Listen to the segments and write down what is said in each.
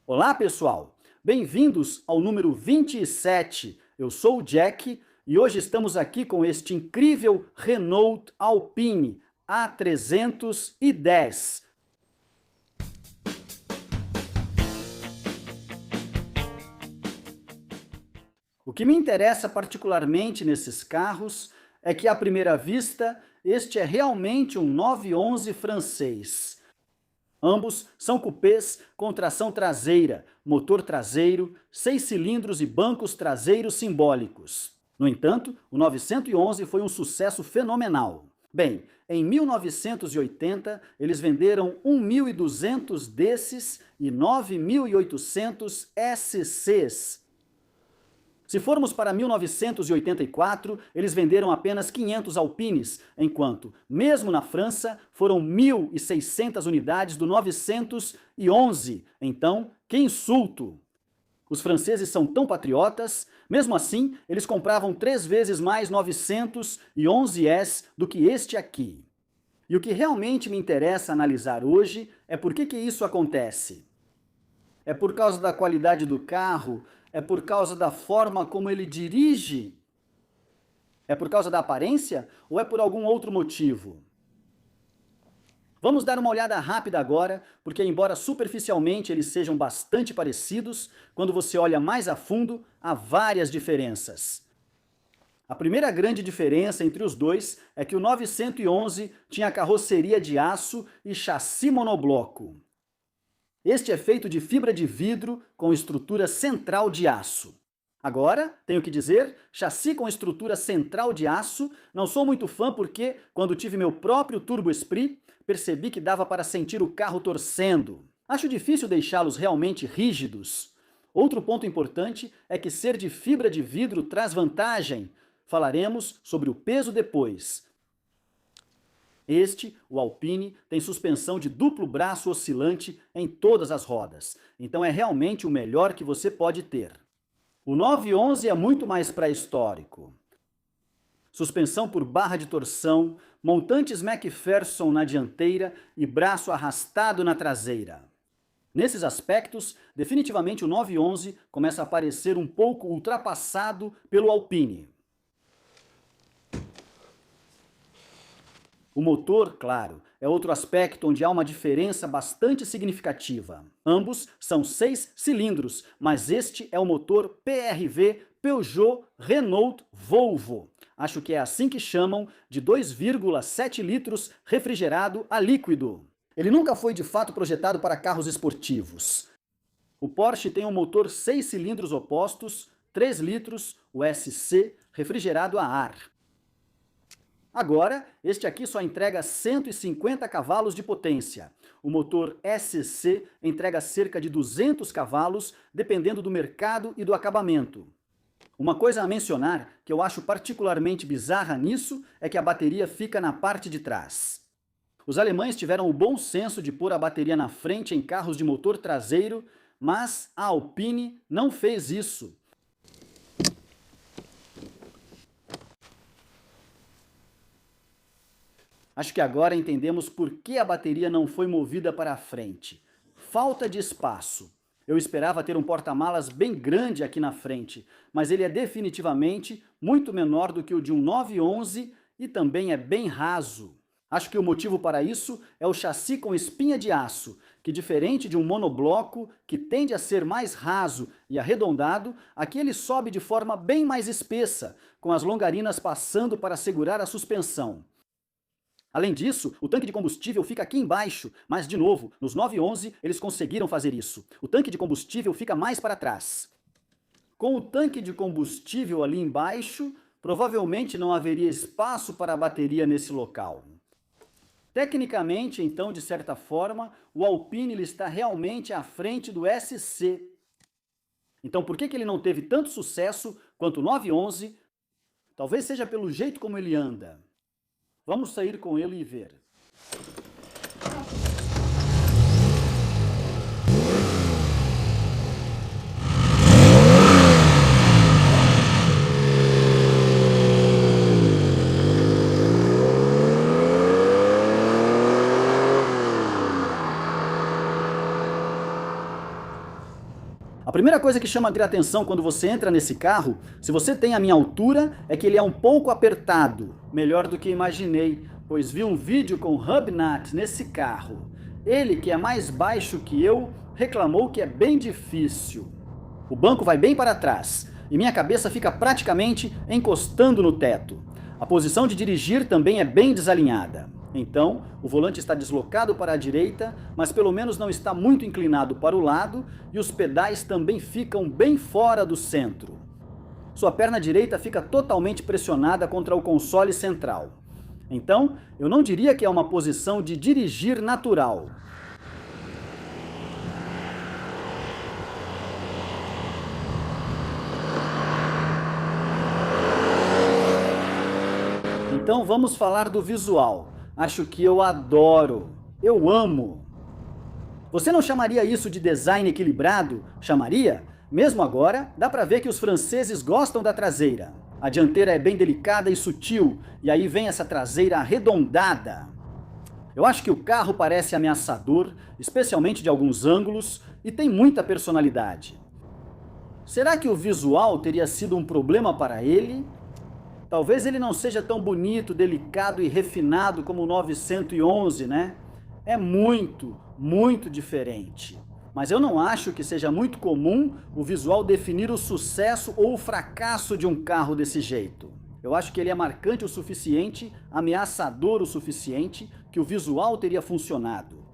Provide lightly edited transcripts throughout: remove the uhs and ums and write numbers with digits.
Olá, pessoal! Bem-vindos ao número 27. Eu sou o Jack e hoje estamos aqui com este incrível Renault Alpine A310. O que me interessa particularmente nesses carros é que, à primeira vista, este é realmente um 911 francês. Ambos são cupês com tração traseira, motor traseiro, 6 cilindros e bancos traseiros simbólicos. No entanto, o 911 foi um sucesso fenomenal. Bem, em 1980, eles venderam 1.200 desses e 9.800 SCs. Se formos para 1984, eles venderam apenas 500 Alpines, enquanto, mesmo na França, foram 1.600 unidades do 911. Então, que insulto! Os franceses são tão patriotas, mesmo assim, eles compravam 3 vezes mais 911S do que este aqui. E o que realmente me interessa analisar hoje é por que isso acontece. É por causa da qualidade do carro? É por causa da forma como ele dirige? É por causa da aparência ou é por algum outro motivo? Vamos dar uma olhada rápida agora, porque embora superficialmente eles sejam bastante parecidos, quando você olha mais a fundo, há várias diferenças. A primeira grande diferença entre os dois é que o 911 tinha carroceria de aço e chassi monobloco. Este é feito de fibra de vidro com estrutura central de aço. Agora, tenho que dizer, chassi com estrutura central de aço, não sou muito fã porque, quando tive meu próprio Turbo Esprit, percebi que dava para sentir o carro torcendo. Acho difícil deixá-los realmente rígidos. Outro ponto importante é que ser de fibra de vidro traz vantagem. Falaremos sobre o peso depois. Este, o Alpine, tem suspensão de duplo braço oscilante em todas as rodas, então é realmente o melhor que você pode ter. O 911 é muito mais pré-histórico. Suspensão por barra de torção, montantes McPherson na dianteira e braço arrastado na traseira. Nesses aspectos, definitivamente o 911 começa a parecer um pouco ultrapassado pelo Alpine. O motor, claro, é outro aspecto onde há uma diferença bastante significativa. Ambos são 6 cilindros, mas este é o motor PRV Peugeot Renault Volvo. Acho que é assim que chamam, de 2,7 litros refrigerado a líquido. Ele nunca foi de fato projetado para carros esportivos. O Porsche tem um motor 6 cilindros opostos, 3 litros, o SC, refrigerado a ar. Agora, este aqui só entrega 150 cavalos de potência. O motor SC entrega cerca de 200 cavalos, dependendo do mercado e do acabamento. Uma coisa a mencionar, que eu acho particularmente bizarra nisso, é que a bateria fica na parte de trás. Os alemães tiveram o bom senso de pôr a bateria na frente em carros de motor traseiro, mas a Alpine não fez isso. Acho que agora entendemos por que a bateria não foi movida para a frente. Falta de espaço. Eu esperava ter um porta-malas bem grande aqui na frente, mas ele é definitivamente muito menor do que o de um 911 e também é bem raso. Acho que o motivo para isso é o chassi com espinha de aço, que diferente de um monobloco, que tende a ser mais raso e arredondado, aqui ele sobe de forma bem mais espessa, com as longarinas passando para segurar a suspensão. Além disso, o tanque de combustível fica aqui embaixo, mas de novo, nos 911 eles conseguiram fazer isso. O tanque de combustível fica mais para trás. Com o tanque de combustível ali embaixo, provavelmente não haveria espaço para a bateria nesse local. Tecnicamente, então, de certa forma, o Alpine ele está realmente à frente do SC. Então, por que ele não teve tanto sucesso quanto o 911? Talvez seja pelo jeito como ele anda. Vamos sair com ele e ver. A primeira coisa que chama a atenção quando você entra nesse carro, se você tem a minha altura, é que ele é um pouco apertado. Melhor do que imaginei, pois vi um vídeo com Hubnut nesse carro. Ele, que é mais baixo que eu, reclamou que é bem difícil. O banco vai bem para trás e minha cabeça fica praticamente encostando no teto. A posição de dirigir também é bem desalinhada. Então, o volante está deslocado para a direita, mas pelo menos não está muito inclinado para o lado, e os pedais também ficam bem fora do centro. Sua perna direita fica totalmente pressionada contra o console central. Então, eu não diria que é uma posição de dirigir natural. Então vamos falar do visual. Acho que eu adoro. Eu amo. Você não chamaria isso de design equilibrado? Chamaria? Mesmo agora, dá para ver que os franceses gostam da traseira. A dianteira é bem delicada e sutil, e aí vem essa traseira arredondada. Eu acho que o carro parece ameaçador, especialmente de alguns ângulos, e tem muita personalidade. Será que o visual teria sido um problema para ele? Talvez ele não seja tão bonito, delicado e refinado como o 911, né? É muito, muito diferente. Mas eu não acho que seja muito comum o visual definir o sucesso ou o fracasso de um carro desse jeito. Eu acho que ele é marcante o suficiente, ameaçador o suficiente, que o visual teria funcionado.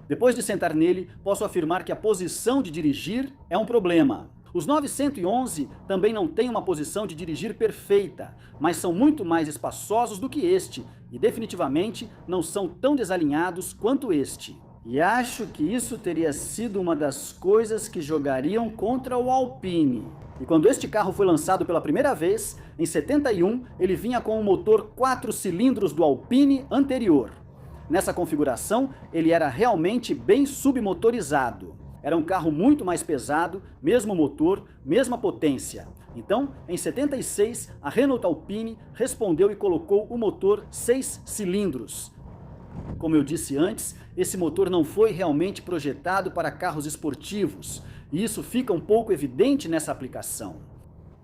Depois de sentar nele, posso afirmar que a posição de dirigir é um problema. Os 911 também não têm uma posição de dirigir perfeita, mas são muito mais espaçosos do que este, e definitivamente não são tão desalinhados quanto este. E acho que isso teria sido uma das coisas que jogariam contra o Alpine. E quando este carro foi lançado pela primeira vez, em 71, ele vinha com o motor 4 cilindros do Alpine anterior. Nessa configuração, ele era realmente bem submotorizado. Era um carro muito mais pesado, mesmo motor, mesma potência. Então, em 76, a Renault Alpine respondeu e colocou o motor 6 cilindros. Como eu disse antes, esse motor não foi realmente projetado para carros esportivos, e isso fica um pouco evidente nessa aplicação.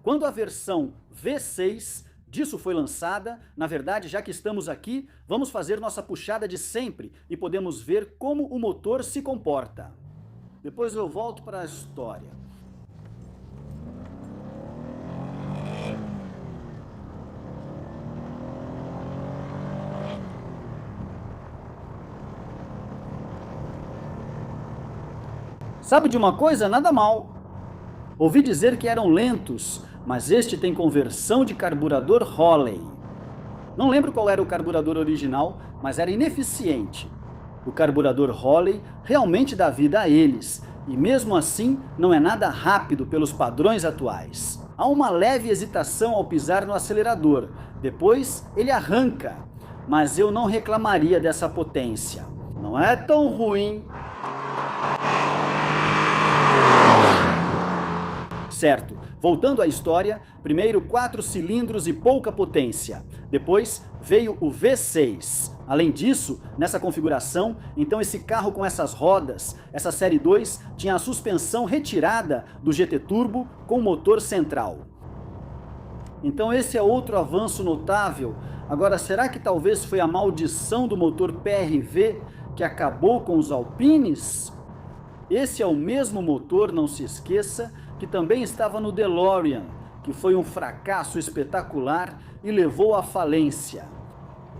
Quando a versão V6 disso foi lançada, na verdade, já que estamos aqui, vamos fazer nossa puxada de sempre e podemos ver como o motor se comporta. Depois eu volto para a história. Sabe de uma coisa? Nada mal. Ouvi dizer que eram lentos, mas este tem conversão de carburador Holley. Não lembro qual era o carburador original, mas era ineficiente. O carburador Holley realmente dá vida a eles, e mesmo assim não é nada rápido pelos padrões atuais. Há uma leve hesitação ao pisar no acelerador, depois ele arranca, mas eu não reclamaria dessa potência. Não é tão ruim. Certo, voltando à história, primeiro 4 cilindros e pouca potência, depois veio o V6. Além disso, nessa configuração, então esse carro com essas rodas, essa série 2, tinha a suspensão retirada do GT Turbo com motor central. Então esse é outro avanço notável. Agora, será que talvez foi a maldição do motor PRV que acabou com os Alpines? Esse é o mesmo motor, não se esqueça, que também estava no DeLorean, que foi um fracasso espetacular e levou à falência.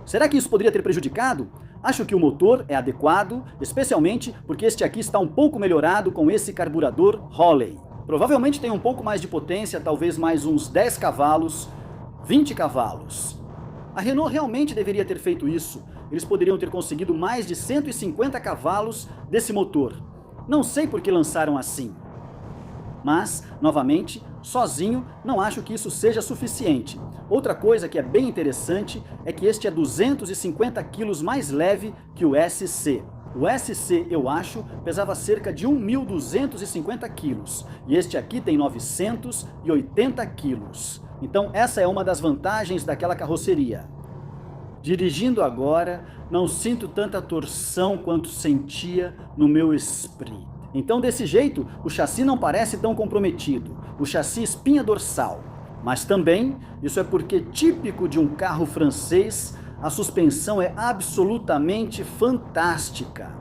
Será que isso poderia ter prejudicado? Acho que o motor é adequado, especialmente porque este aqui está um pouco melhorado com esse carburador Holley. Provavelmente tem um pouco mais de potência, talvez mais uns 10 cavalos, 20 cavalos. A Renault realmente deveria ter feito isso. Eles poderiam ter conseguido mais de 150 cavalos desse motor. Não sei por que lançaram assim. Mas, novamente, sozinho, não acho que isso seja suficiente. Outra coisa que é bem interessante é que este é 250 quilos mais leve que o SC. O SC, eu acho, pesava cerca de 1.250 quilos, e este aqui tem 980 quilos. Então essa é uma das vantagens daquela carroceria. Dirigindo agora, não sinto tanta torção quanto sentia no meu Esprit. Então, desse jeito, o chassi não parece tão comprometido, o chassi espinha dorsal. Mas também, isso é porque, típico de um carro francês, a suspensão é absolutamente fantástica.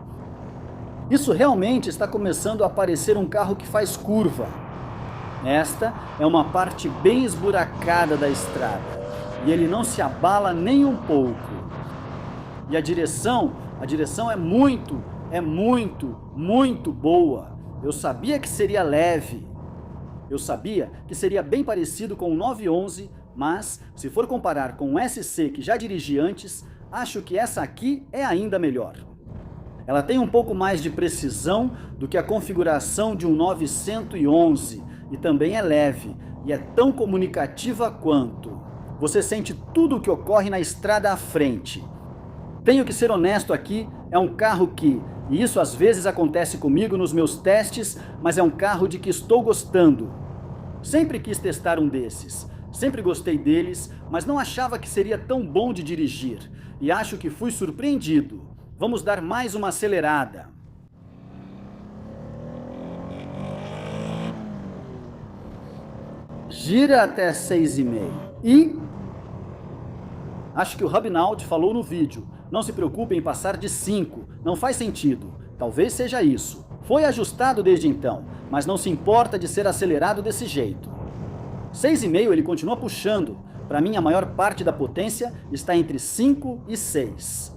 Isso realmente está começando a parecer um carro que faz curva. Esta é uma parte bem esburacada da estrada, e ele não se abala nem um pouco. E a direção é muito boa. Eu sabia que seria leve. Eu sabia que seria bem parecido com o 911, mas se for comparar com o SC que já dirigi antes, acho que essa aqui é ainda melhor. Ela tem um pouco mais de precisão do que a configuração de um 911 e também é leve e é tão comunicativa quanto. Você sente tudo o que ocorre na estrada à frente. Tenho que ser honesto aqui, é um carro que, e isso às vezes acontece comigo nos meus testes, mas é um carro de que estou gostando. Sempre quis testar um desses, sempre gostei deles, mas não achava que seria tão bom de dirigir, e acho que fui surpreendido. Vamos dar mais uma acelerada. Gira até 6,5 e... Acho que o Hubnaut falou no vídeo, não se preocupe em passar de 5, não faz sentido. Talvez seja isso. Foi ajustado desde então, mas não se importa de ser acelerado desse jeito. 6,5 ele continua puxando. Para mim a maior parte da potência está entre 5 e 6.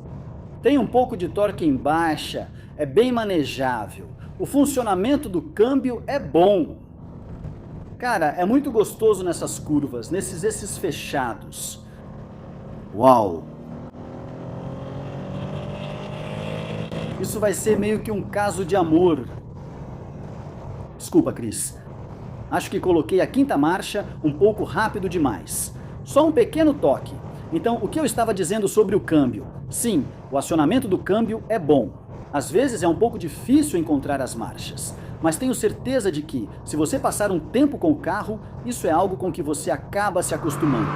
Tem um pouco de torque em baixa, é bem manejável. O funcionamento do câmbio é bom. Cara, é muito gostoso nessas curvas, nesses fechados. Uau! Isso vai ser meio que um caso de amor. Desculpa, Cris. Acho que coloquei a quinta marcha um pouco rápido demais. Só um pequeno toque. Então, o que eu estava dizendo sobre o câmbio? Sim, o acionamento do câmbio é bom. Às vezes é um pouco difícil encontrar as marchas, mas tenho certeza de que, se você passar um tempo com o carro, isso é algo com que você acaba se acostumando.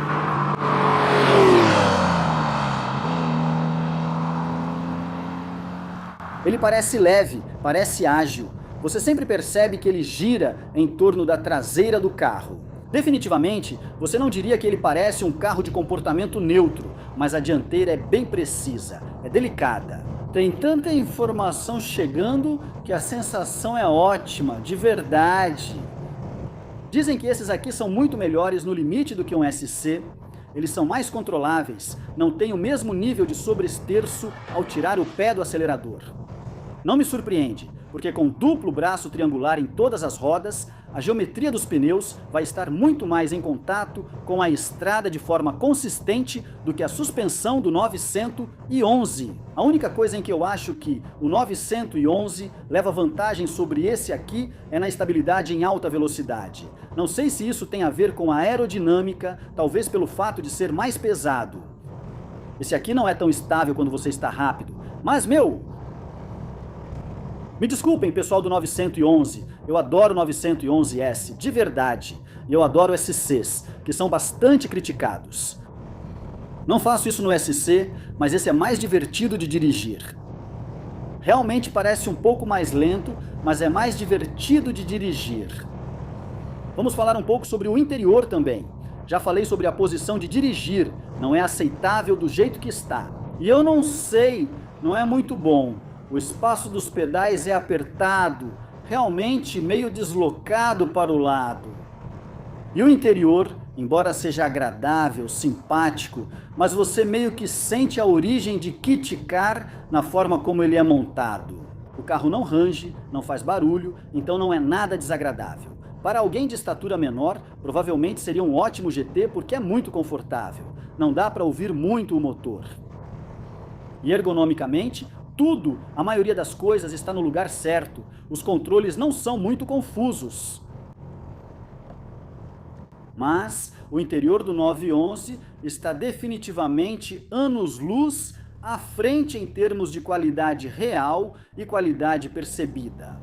Ele parece leve, parece ágil. Você sempre percebe que ele gira em torno da traseira do carro. Definitivamente, você não diria que ele parece um carro de comportamento neutro, mas a dianteira é bem precisa, é delicada. Tem tanta informação chegando que a sensação é ótima, de verdade. Dizem que esses aqui são muito melhores no limite do que um SC. Eles são mais controláveis, não têm o mesmo nível de sobreesterço ao tirar o pé do acelerador. Não me surpreende, porque com duplo braço triangular em todas as rodas, a geometria dos pneus vai estar muito mais em contato com a estrada de forma consistente do que a suspensão do 911. A única coisa em que eu acho que o 911 leva vantagem sobre esse aqui é na estabilidade em alta velocidade. Não sei se isso tem a ver com a aerodinâmica, talvez pelo fato de ser mais pesado. Esse aqui não é tão estável quando você está rápido, mas me desculpem, pessoal do 911, eu adoro o 911S, de verdade, e eu adoro SCs, que são bastante criticados. Não faço isso no SC, mas esse é mais divertido de dirigir. Realmente parece um pouco mais lento, mas é mais divertido de dirigir. Vamos falar um pouco sobre o interior também. Já falei sobre a posição de dirigir, não é aceitável do jeito que está. E eu não sei, não é muito bom. O espaço dos pedais é apertado, realmente meio deslocado para o lado. E o interior, embora seja agradável, simpático, mas você meio que sente a origem de Kit Car na forma como ele é montado. O carro não range, não faz barulho, então não é nada desagradável. Para alguém de estatura menor, provavelmente seria um ótimo GT porque é muito confortável. Não dá para ouvir muito o motor. E ergonomicamente, tudo, a maioria das coisas está no lugar certo. Os controles não são muito confusos. Mas o interior do 911 está definitivamente anos-luz à frente em termos de qualidade real e qualidade percebida.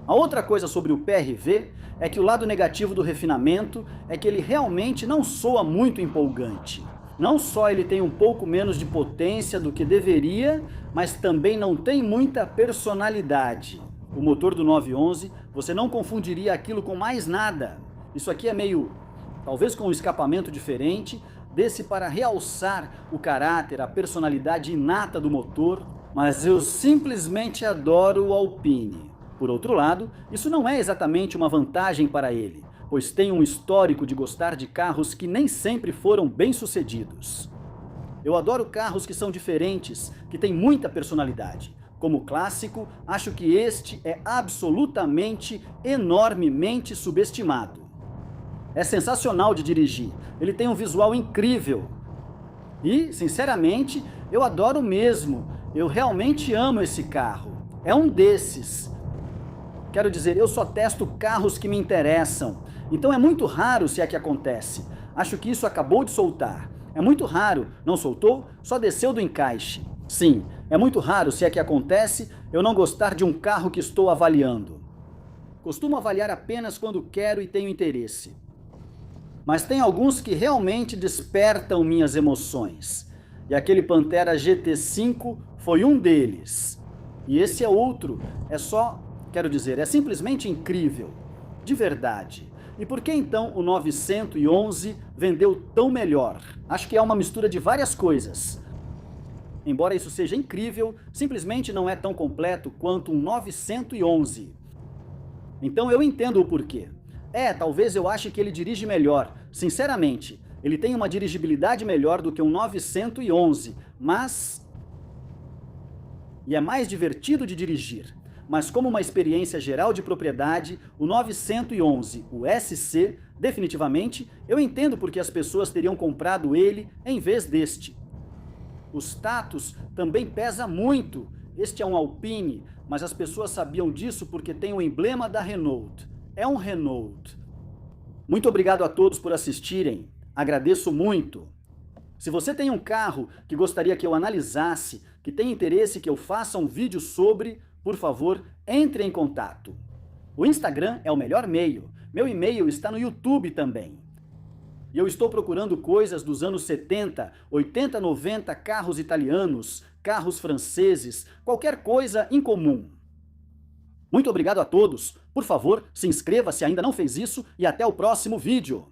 A outra coisa sobre o PRV é que o lado negativo do refinamento é que ele realmente não soa muito empolgante. Não só ele tem um pouco menos de potência do que deveria, mas também não tem muita personalidade. o motor do 911, você não confundiria aquilo com mais nada. Isso aqui é meio, talvez com um escapamento diferente, desse para realçar o caráter, a personalidade inata do motor, mas eu simplesmente adoro o Alpine. Por outro lado, isso não é exatamente uma vantagem para ele, pois tem um histórico de gostar de carros que nem sempre foram bem-sucedidos. Eu adoro carros que são diferentes, que têm muita personalidade. Como clássico, acho que este é absolutamente, enormemente subestimado. É sensacional de dirigir, ele tem um visual incrível. E, sinceramente, eu adoro mesmo, eu realmente amo esse carro. É um desses. Quero dizer, eu só testo carros que me interessam. Então é muito raro se é que acontece. Acho que isso acabou de soltar. É muito raro, não soltou? Só desceu do encaixe. Sim, é muito raro se é que acontece eu não gostar de um carro que estou avaliando. Costumo avaliar apenas quando quero e tenho interesse. Mas tem alguns que realmente despertam minhas emoções. E aquele Pantera GT5 foi um deles. E esse é outro. Quero dizer, é simplesmente incrível. De verdade. E por que então o 911 vendeu tão melhor? Acho que é uma mistura de várias coisas. Embora isso seja incrível, simplesmente não é tão completo quanto um 911. Então eu entendo o porquê. Talvez eu ache que ele dirige melhor. Sinceramente, ele tem uma dirigibilidade melhor do que um 911, e é mais divertido de dirigir. Mas como uma experiência geral de propriedade, o 911, o SC, definitivamente, eu entendo porque as pessoas teriam comprado ele em vez deste. O status também pesa muito. Este é um Alpine, mas as pessoas sabiam disso porque tem o emblema da Renault. É um Renault. Muito obrigado a todos por assistirem. Agradeço muito. Se você tem um carro que gostaria que eu analisasse, que tem interesse que eu faça um vídeo sobre, por favor, entre em contato. O Instagram é o melhor meio. Meu e-mail está no YouTube também. E eu estou procurando coisas dos anos 70, 80, 90, carros italianos, carros franceses, qualquer coisa em comum. Muito obrigado a todos. Por favor, se inscreva se ainda não fez isso e até o próximo vídeo.